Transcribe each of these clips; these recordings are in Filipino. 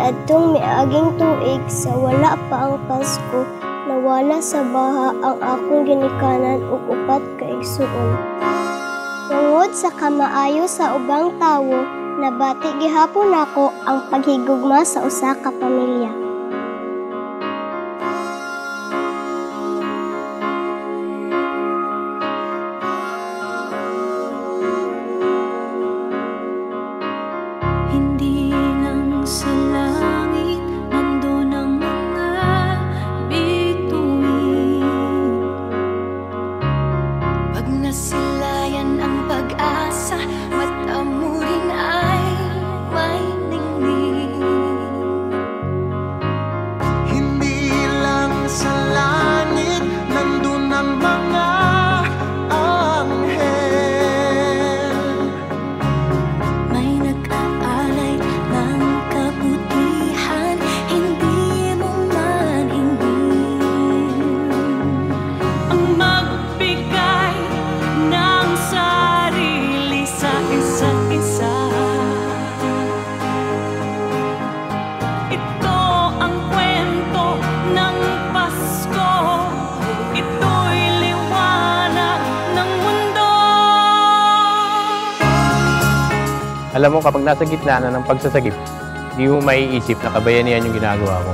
Kaniadtong miaging tuig sa wala pa ang Pasko, nawala sa baha ang akong ginikanan ug upat ka igsuon. Tungod sa kamaayo sa ubang tawo, nabati gihapon nako ang paghigugma sa usa ka pamilya. Hindi lang sa langit nandun ang mga bituin. Pag nasilayan ang pag-asa, mata mo rin ay may ningning. Hindi lang sa langit nandun ang mga anghel. May nag-aalay ng kabutihan, hindi mo man hingin. Ang magbigay ng sarili sa isa't isa. Ito ang kwento ng Pasko. Ito'y liwanag ng mundo. Alam mo, kapag nasa gitna na ng pagsasagip, hindi mo maiisip na kabayanihan yung ginagawa mo.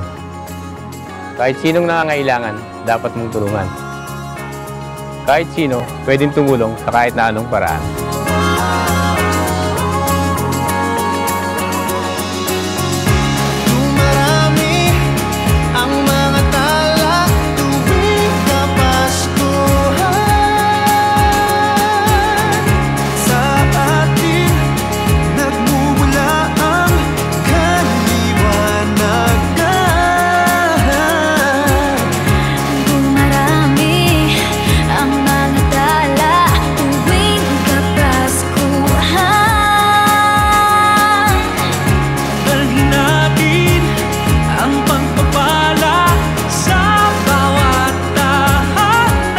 Kahit sinong nangangailangan, dapat mong tulungan. Kahit sino, pwedeng tumulong sa kahit na anong paraan. Dumarami ang mga tala tuwing Kapaskuhan. Sa atin nagmumula ang kaliwanagan. Dumarami ang mga tala tuwing Kapaskuhan. Dalhin natin ang pagpapala sa bawat tahanan.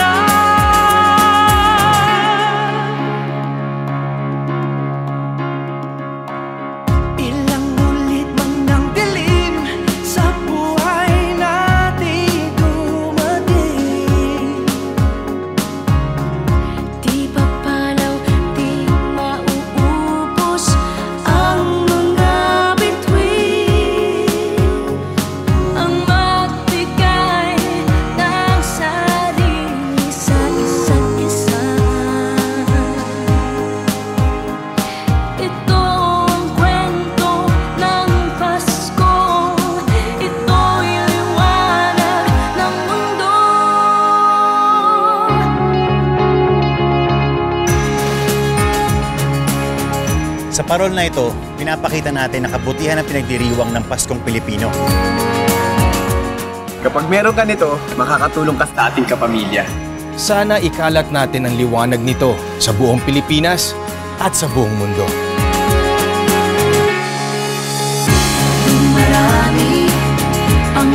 Ilang ulit man ng dilim sa buhay natin dumating. Di papalaw, di mauubos ang mga bituin. Ang magbigay ng sarili sa isa't isa. Ito ang kwento ng Pasko. Ito'y liwanag ng mundo. Sa parol na ito, pinapakita natin ang kabutihan ng pinagdiriwang ng Paskong Pilipino. Kapag meron ka nito, makakatulong ka sa ating kapamilya. Sana ikalat natin ang liwanag nito sa buong Pilipinas at sa buong mundo. Marami ang